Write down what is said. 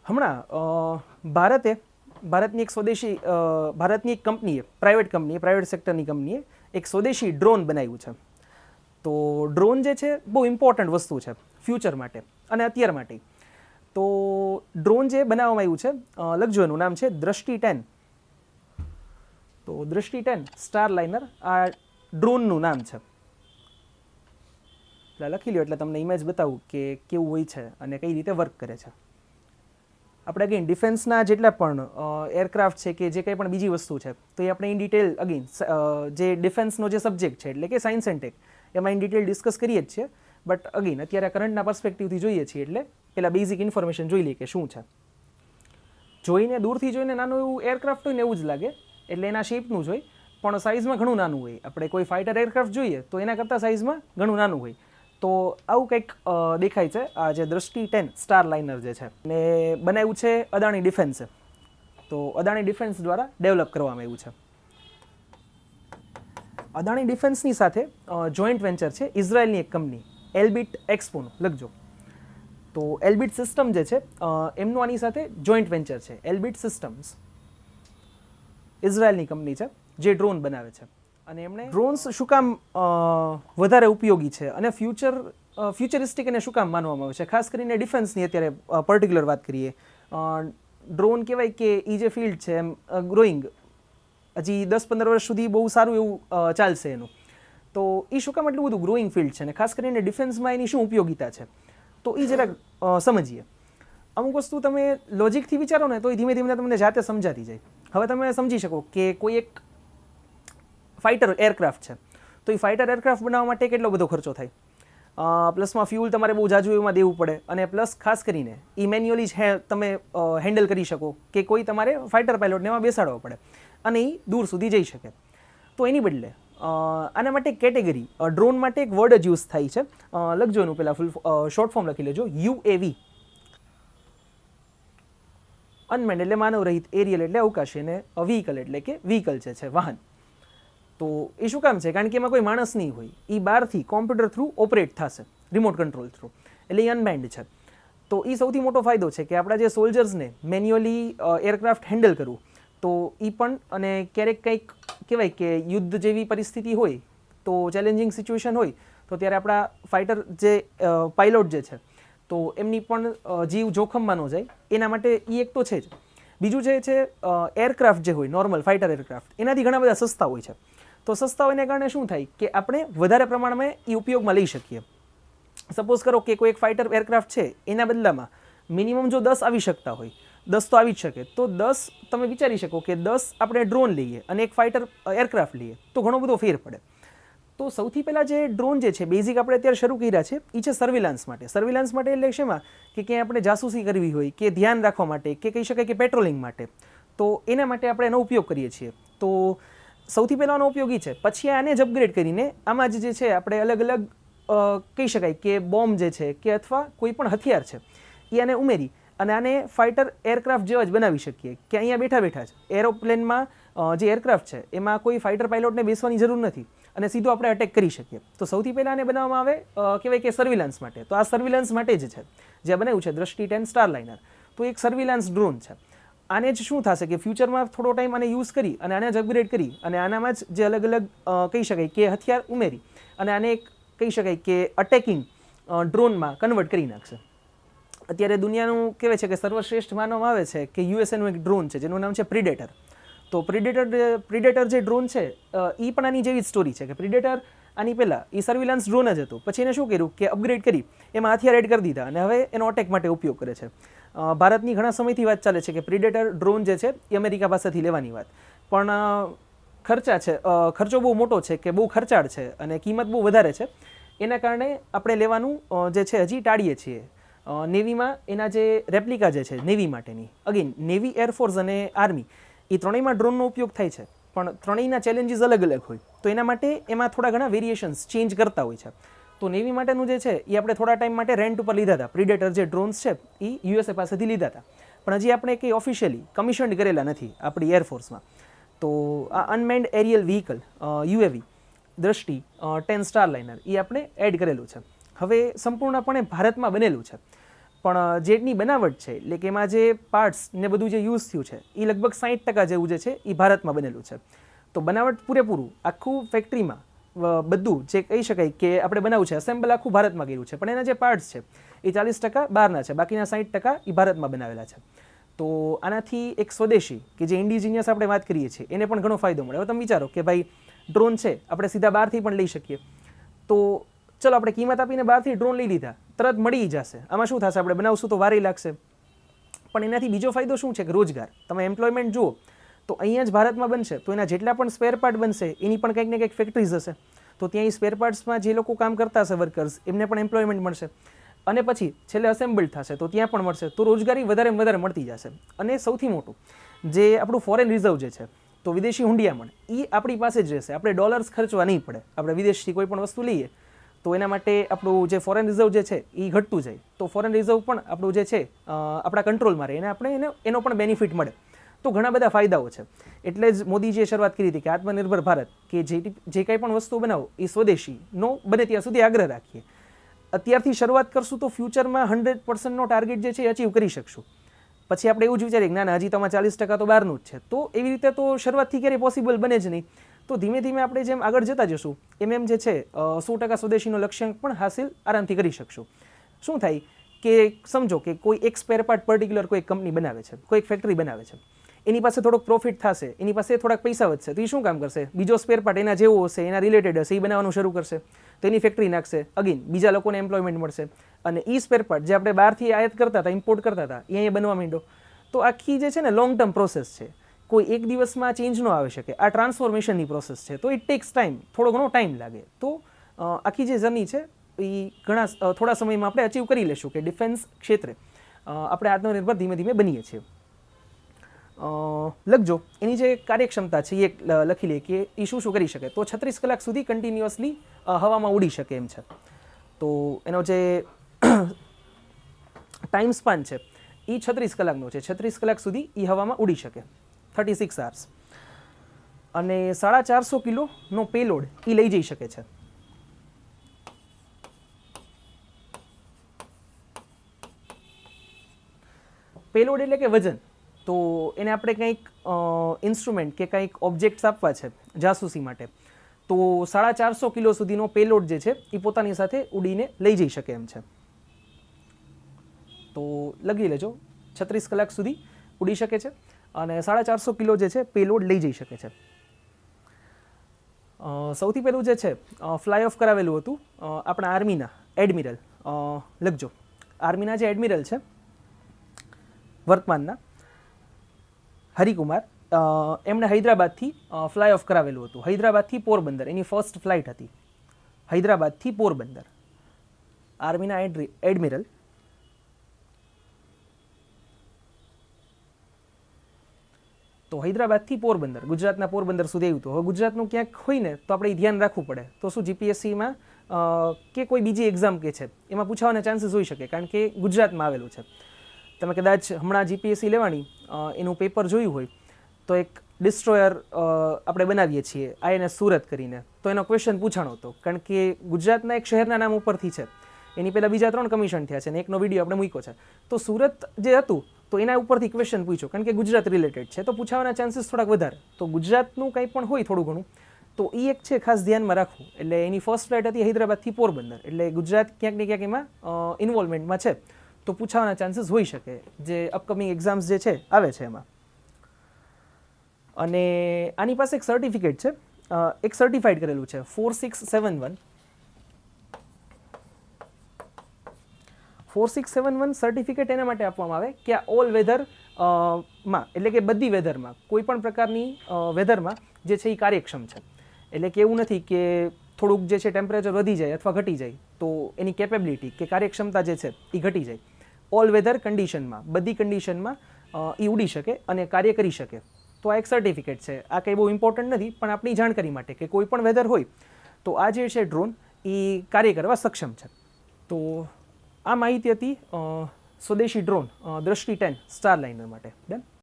હમણાં ભારતની એક સ્વદેશી ભારતની એક કંપનીએ પ્રાઇવેટ સેક્ટરની કંપનીએ એક સ્વદેશી ડ્રોન બનાવ્યું છે. તો ડ્રોન જે છે બહુ ઇમ્પોર્ટન્ટ વસ્તુ છે ફ્યુચર માટે અને અત્યાર માટે. તો ડ્રોન જે બનાવવામાં આવ્યું છે, લખજો એનું નામ છે દ્રષ્ટિ-10. તો દ્રષ્ટિ-10 સ્ટારલાઇનર આ ડ્રોનનું નામ છે. એટલે લખી લ્યો એટલે તમને ઇમેજ બતાવું કે કેવું હોય છે અને કઈ રીતે વર્ક કરે છે. આપણે અગેન ડિફેન્સના જેટલા પણ એરક્રાફ્ટ છે કે જે કંઈ પણ બીજી વસ્તુ છે તો એ આપણે ઇન ડિટેલ અગેન જે ડિફેન્સનો જે સબ્જેક્ટ છે એટલે કે સાયન્સ એન્ડ ટેક એમાં ઇન ડિટેલ ડિસ્કસ કરીએ જ છીએ. બટ અગેન અત્યારે કરંટના પર્સપેક્ટિવથી જોઈએ છીએ એટલે પહેલાં બેઝિક ઇન્ફોર્મેશન જોઈ લઈએ કે શું છે. જોઈને દૂરથી જોઈને નાનું એવું એરક્રાફ્ટ હોય ને એવું જ લાગે, એટલે એના શેપનું જ હોય પણ સાઇઝમાં ઘણું નાનું હોય. આપણે કોઈ ફાઇટર એરક્રાફ્ટ જોઈએ તો એના કરતાં સાઇઝમાં ઘણું નાનું હોય. તો આવું કંઈક દેખાય છે આ જે દ્રષ્ટિ-10 સ્ટારલાઇનર જે છે ને બનાવ્યું છે અદાણી ડિફેન્સે. તો અદાણી ડિફેન્સ દ્વારા ડેવલપ કરવામાં આવ્યું છે. અદાણી ડિફેન્સની સાથે જોઈન્ટ વેન્ચર છે ઇઝરાયલની એક કંપની એલ્બિટ એક્સપોનું, લખજો. તો એલ્બિટ સિસ્ટમ જે છે એમનું આની સાથે જોઈન્ટ વેન્ચર છે. એલ્બિટ સિસ્ટમ્સ ઇઝરાયલની કંપની છે જે ડ્રોન બનાવે છે. અને એમણે ડ્રોન્સ શું કામ વધારે ઉપયોગી છે અને ફ્યુચરિસ્ટિક એને શું કામ માનવામાં આવે છે, ખાસ કરીને ડિફેન્સની અત્યારે પર્ટિક્યુલર વાત કરીએ. ડ્રોન કહેવાય કે એ જે ફિલ્ડ છે એમ ગ્રોઈંગ હજી 10-15 વર્ષ સુધી બહુ સારું એવું ચાલશે એનું. તો એ શું કામ એટલું બધું ગ્રોઈંગ ફિલ્ડ છે અને ખાસ કરીને ડિફેન્સમાં એની શું ઉપયોગિતા છે તો એ જરાક સમજીએ. અમુક વસ્તુ તમે લોજિકથી વિચારો ને તો એ ધીમે ધીમે તમને જાતે સમજાતી જાય. હવે તમે સમજી શકો કે કોઈ એક ફાઇટર એરક્રાફ્ટ છે તો એ ફાઇટર એરક્રાફ્ટ બનાવવા માટે કેટલો બધો ખર્ચો થાય. પ્લસમાં ફ્યુલ તમારે બહુ જાજુ એમાં દેવું પડે અને પ્લસ ખાસ કરીને એ મેન્યુઅલી જ તમે હેન્ડલ કરી શકો કે કોઈ તમારે ફાઇટર પાયલોટને એમાં બેસાડવો પડે અને એ દૂર સુધી જઈ શકે. તો એની બદલે આના માટે કેટેગરી ડ્રોન માટે એક વર્ડ જ યુઝ થાય છે. લખજો એનું પહેલાં ફૂલ શોર્ટ ફોર્મ લખી લેજો, UAV. અનમેન્ડ એટલે માનવ રહિત, એરિયલ એટલે અવકાશી અને વ્હીકલ એટલે કે વ્હીકલ છે વાહન. તો એ શું કામ છે, કારણ કે એમાં કોઈ માણસ નહીં હોય, એ બહારથી કોમ્પ્યુટર થ્રુ ઓપરેટ થશે, રિમોટ કંટ્રોલ થ્રુ, એટલે એ અનમેન્ડ છે. તો એ સૌથી મોટો ફાયદો છે કે આપણા જે સોલ્જર્સને મેન્યુઅલી એરક્રાફ્ટ હેન્ડલ કરવું તો એ પણ, અને ક્યારેક કંઈક કહેવાય કે યુદ્ધ જેવી પરિસ્થિતિ હોય તો ચેલેન્જિંગ સિચ્યુએશન હોય તો ત્યારે આપણા ફાઇટર જે પાયલોટ જે છે તો એમની પણ જીવ જોખમમાં ન જાય એના માટે એ એક તો છે જ. બીજું જે છે એરક્રાફ્ટ જે હોય નોર્મલ ફાઇટર એરક્રાફ્ટ એનાથી ઘણા બધા સસ્તા હોય છે. તો સસ્તા હોવાને કારણે શું થાય કે આપણે વધારે પ્રમાણમાં એ ઉપયોગમાં લઈ શકીએ. સપોઝ કરો કે કોઈ એક ફાઇટર એરક્રાફ્ટ છે એના બદલામાં મિનિમમ જો 10 આવી શકતા હોય, 10 તો આવી જ શકે, તો 10 તમે વિચારી શકો કે 10 આપણે ડ્રોન લઈએ અને એક ફાઇટર એરક્રાફ્ટ લઈએ તો ઘણો બધો ફેર પડે. તો સૌથી પહેલાં જે ડ્રોન જે છે બેઝિક આપણે અત્યારે શરૂ કર્યા છે એ છે સર્વિલાન્સ માટે. સર્વિલાન્સ માટે એટલે શેમાં કે ક્યાંય આપણે જાસૂસી કરવી હોય કે ધ્યાન રાખવા માટે કે કહી શકાય કે પેટ્રોલિંગ માટે, તો એના માટે આપણે એનો ઉપયોગ કરીએ છીએ. તો સૌથી પહેલાંનો ઉપયોગી છે. પછી આને જ અપગ્રેડ કરીને આમાં જ જે છે આપણે અલગ અલગ કહી શકાય કે બોમ્બ જે છે કે અથવા કોઈ પણ હથિયાર છે એ આને ઉમેરી અને આને ફાઇટર એરક્રાફ્ટ જેવા જ બનાવી શકીએ કે અહીંયા બેઠા બેઠા જ એરોપ્લેનમાં જે એરક્રાફ્ટ છે એમાં કોઈ ફાઇટર પાયલોટને બેસવાની જરૂર નથી અને સીધો આપણે અટેક કરી શકીએ. તો સૌથી પહેલાં આને બનાવવામાં આવે કહેવાય કે સર્વિલાન્સ માટે. તો આ સર્વિલાન્સ માટે જ છે જે બનાવ્યું છે દ્રષ્ટિ-10 સ્ટારલાઇનર. તો એક સર્વિલાન્સ ડ્રોન છે. આને જ શું થશે કે ફ્યુચરમાં થોડો ટાઈમ આને યુઝ કરી અને આને જ અપગ્રેડ કરી અને આનામાં જ જે અલગ અલગ કહી શકાય કે હથિયાર ઉમેરી અને આને એક કહી શકાય કે અટેકિંગ ડ્રોનમાં કન્વર્ટ કરી નાખશે. અત્યારે દુનિયાનું કહેવાય છે કે સર્વશ્રેષ્ઠ માનવામાં આવે છે કે યુએસએનું એક ડ્રોન છે જેનું નામ છે પ્રિડેટર. તો પ્રિડેટર જે ડ્રોન છે એ પણ આની જેવી જ સ્ટોરી છે કે પ્રિડેટર આની પહેલાં એ સર્વિલાન્સ ડ્રોન જ હતું, પછી એને શું કર્યું કે અપગ્રેડ કરી એમાં હથિયાર એડ કરી દીધા અને હવે એનો અટેક માટે ઉપયોગ કરે છે. ભારતની ઘણા સમયથી વાત ચાલે છે કે પ્રિડેટર ડ્રોન જે છે એ અમેરિકા પાસેથી લેવાની વાત, પણ ખર્ચો બહુ મોટો છે કે બહુ ખર્ચાળ છે અને કિંમત બહુ વધારે છે. એના કારણે આપણે લેવાનું જે છે હજી ટાળીએ છીએ. નેવીમાં એના જે રેપ્લિકા જે છે નેવી માટેની, અગેન નેવી, એરફોર્સ અને આર્મી એ ત્રણેયમાં ડ્રોનનો ઉપયોગ થાય છે પણ ત્રણેયના ચેલેન્જીસ અલગ અલગ હોય. તો એના માટે એમાં થોડા ઘણા વેરિએશન્સ ચેન્જ કરતા હોય છે. તો નેવી માટેનું જે છે એ આપણે થોડા ટાઈમ માટે રેન્ટ ઉપર લીધા હતા. પ્રિડેટર જે ડ્રોન્સ છે એ યુએસએ પાસેથી લીધા હતા પણ હજી આપણે કંઈ ઓફિશિયલી કમિશન્ડ કરેલા નથી આપણી એરફોર્સમાં. તો આ અનમેન્ડ એરિયલ વ્હીકલ UAV દ્રષ્ટિ-10 સ્ટારલાઇનર એ આપણે એડ કરેલું છે. હવે સંપૂર્ણપણે ભારતમાં બનેલું છે પણ જેટની બનાવટ છે એટલે કે એમાં જે પાર્ટ્સ ને બધું જે યુઝ થયું છે એ લગભગ 60% જેવું જે છે એ ભારતમાં બનેલું છે. તો બનાવટ પૂરેપૂરું આખું ફેક્ટરીમાં બધું જે કહી શકાય કે આપણે બનાવ્યું છે એસેમ્બલ આખું ભારતમાં કર્યું છે, પણ એના જે પાર્ટ્સ છે એ 40% બહારના છે, બાકીના 60% એ ભારતમાં બનાવેલા છે. તો આનાથી એક સ્વદેશી કે જે ઇન્ડિજિનિયસ આપણે વાત કરીએ છીએ એને પણ ઘણો ફાયદો મળે. હવે તમે વિચારો કે ભાઈ ડ્રોન છે આપણે સીધા બહારથી પણ લઈ શકીએ, તો ચલો આપણે કિંમત આપીને બહારથી ડ્રોન લઈ લીધા, તરત મળી જશે. આમાં શું થશે, આપણે બનાવશું તો વારે લાગશે, પણ એનાથી બીજો ફાયદો શું છે કે રોજગાર. તમે એમ્પ્લોયમેન્ટ જુઓ તો અહીંયા જ ભારતમાં બનશે તો એના જેટલા પણ સ્પેર પાર્ટ બનશે એની પણ કંઈક ને કંઈક ફેક્ટરીઝ હશે, તો ત્યાં એ સ્પેર પાર્ટ્સમાં જે લોકો કામ કરતા હશે વર્કર્સ એમને પણ એમ્પ્લોયમેન્ટ મળશે, અને પછી છેલ્લે અસેમ્બલ્ડ થશે તો ત્યાં પણ મળશે, તો રોજગારી વધારે મળતી જશે. અને સૌથી મોટું જે આપણું ફોરેન રિઝર્વ જે છે, તો વિદેશી હુંડિયામણ એ આપણી પાસે જ રહેશે, આપણે ડોલર્સ ખર્ચવા નહીં પડે. આપણે વિદેશથી કોઈ પણ વસ્તુ લઈએ તો એના માટે આપણું જે ફોરેન રિઝર્વ જે છે એ ઘટતું જાય, તો ફોરેન રિઝર્વ પણ આપણું જે છે આપણા કંટ્રોલમાં રહે અને આપણે એનો પણ બેનિફિટ મળે. તો ઘણા બધા ફાયદાઓ છે. એટલે જ મોદીજીએ શરૂઆત કરી હતી કે આત્મનિર્ભર ભારત, કે જે કંઈ પણ વસ્તુ બનાવો એ સ્વદેશીનો બને ત્યાં સુધી આગ્રહ રાખીએ. અત્યારથી શરૂઆત કરશું તો ફ્યુચરમાં 100%નો ટાર્ગેટ જે છે એ અચીવ કરી શકશું. પછી આપણે એવું જ વિચારીએ કે ના હજી તો 40% તો બહારનું જ છે, તો એવી રીતે તો શરૂઆતથી ક્યારેય પોસિબલ બને જ નહીં. તો ધીમે ધીમે આપણે જેમ આગળ જતા જશું એમ જે છે 100% સ્વદેશીનો લક્ષ્યાંક પણ હાસિલ આરામથી કરી શકશું. શું થાય કે સમજો કે કોઈ એક સ્પેર પાર્ટ પર્ટિક્યુલર કોઈ કંપની બનાવે છે, કોઈ ફેક્ટરી બનાવે છે, એની પાસે થોડોક પ્રોફિટ થશે, એની પાસે થોડાક પૈસા વધશે, તો એ શું કામ કરશે, બીજો સ્પેર પાર્ટ એના જેવો હશે, એના રિલેટેડ હશે, એ બનાવવાનું શરૂ કરશે, તો એની ફેક્ટરી નાખશે, અગેન બીજા લોકોને એમ્પ્લોયમેન્ટ મળશે, અને એ સ્પેર પાર્ટ જે આપણે બહારથી આયાત કરતા હતા, ઇમ્પોર્ટ કરતા હતા, એ અહીંયા બનવા માંડ્યો. તો આખી જે છે ને લોંગ ટર્મ પ્રોસેસ છે, કોઈ એક દિવસમાં ચેન્જ ન આવી શકે. આ ટ્રાન્સફોર્મેશનની પ્રોસેસ છે, તો ઇટ ટેક્સ ટાઈમ, થોડો ઘણો ટાઈમ લાગે. તો આખી જે જર્ની છે એ થોડા સમયમાં આપણે અચીવ કરી લેશું કે ડિફેન્સ ક્ષેત્રે આપણે આત્મનિર્ભર ધીમે ધીમે બનીએ છીએ. લખજો એની જે કાર્યક્ષમતા છે એ લખી લઈએ કે એ શું કરી શકે. તો 36 કલાક સુધી કન્ટિન્યુઅસલી હવામાં ઉડી શકે એમ છે. તો એનો જે ટાઈમ સ્પાન છે એ 36 કલાકનો છે, 36 કલાક સુધી એ હવામાં ઉડી શકે, 36 hours. અને 450 કિલોનો પેલોડ એ લઈ જઈ શકે છે. પેલોડ એટલે કે વજન. તો એને આપણે કંઈક ઇન્સ્ટ્રુમેન્ટ કે કંઈક ઓબ્જેક્ટ્સ આપવા છે જાસૂસી માટે, તો 450 કિલો સુધીનો પેલોડ જે છે એ પોતાની સાથે ઉડીને લઈ જઈ શકે એમ છે. તો લખી લેજો 36 કલાક સુધી ઉડી શકે છે અને 450 કિલો જે છે પેલોડ લઈ જઈ શકે છે. સૌથી પહેલું જે છે ફ્લાય ઓફ કરાવેલું હતું આપણા આર્મીના એડમિરલ. લખજો આર્મીના જે એડમિરલ છે વર્તમાનના હરિકુમાર, એમણે હૈદરાબાદથી ફ્લાય ઓફ કરાવેલું હતું. હૈદરાબાદથી પોરબંદર એની ફર્સ્ટ ફ્લાઇટ હતી, હૈદરાબાદથી પોરબંદર. આર્મીના એડમિરલ તો હૈદરાબાદથી પોરબંદર, ગુજરાતના પોરબંદર સુધી આવ્યું હતું. હવે ગુજરાતનું ક્યાંક હોય ને તો આપણે ધ્યાન રાખવું પડે. તો શું જીપીએસસીમાં કે કોઈ બીજી એક્ઝામ કે છે એમાં પૂછાવાના ચાન્સીસ હોઈ શકે, કારણ કે ગુજરાતમાં આવેલું છે. તમે કદાચ હમણાં જીપીએસસી લેવાની એનું પેપર જોયું હોય તો એક ડિસ્ટ્રોયર આપણે બનાવીએ છીએ આઈએનએસ સુરત કરીને, તો એનો ક્વેશ્ચન પૂછાણો હતો, કારણ કે ગુજરાતના એક શહેરના નામ ઉપરથી છે. એની પહેલાં બીજા 3 કમિશન થયા છે અને એકનો વિડીયો આપણે મૂક્યો છે. તો સુરત જે હતું તો એના ઉપરથી ક્વેશ્ચન પૂછ્યો, કારણ કે ગુજરાત રિલેટેડ છે, તો પૂછાવાના ચાન્સીસ થોડાક વધારે. તો ગુજરાતનું કંઈ પણ હોય થોડું ઘણું તો એ એક છે ખાસ ધ્યાનમાં રાખવું. એટલે એની ફર્સ્ટ ફ્લાઇટ હતી હૈદરાબાદથી પોરબંદર, એટલે ગુજરાત ક્યાંક ને ક્યાંક એમાં ઇન્વોલ્વમેન્ટમાં છે, તો પૂછાવાના ચાન્સીસ હોઈ શકે જે અપકમિંગ એક્ઝામ્સ જે છે આવે છે એમાં. અને આની પાસે એક સર્ટિફિકેટ છે, એક સર્ટિફાઈડ કરેલું છે 4671. 4671 સર્ટિફિકેટ એના માટે આપવામાં આવે કે આ ઓલ વેધર માં, એટલે કે બધી વેધરમાં, કોઈ પણ પ્રકારની વેધરમાં જે છે એ કાર્યક્ષમ છે. એટલે કે એવું નથી કે થોડુંક જે છે ટેમ્પરેચર વધી જાય અથવા ઘટી જાય તો એની કેપેબિલિટી કે કાર્યક્ષમતા જે છે એ ઘટી જાય. ઓલ વેધર કન્ડિશનમાં, બધી કન્ડિશનમાં એ ઉડી શકે અને કાર્ય કરી શકે. તો આ એક સર્ટિફિકેટ છે. આ કંઈ બહુ ઇમ્પોર્ટન્ટ નથી, પણ આપણી જાણકારી માટે કે કોઈ પણ વેધર હોય તો આ જે છે ડ્રોન એ કાર્ય કરવા સક્ષમ છે. તો આ માહિતી હતી સ્વદેશી ડ્રોન દ્રષ્ટિ 10 સ્ટારલાઇનર માટે. ડન.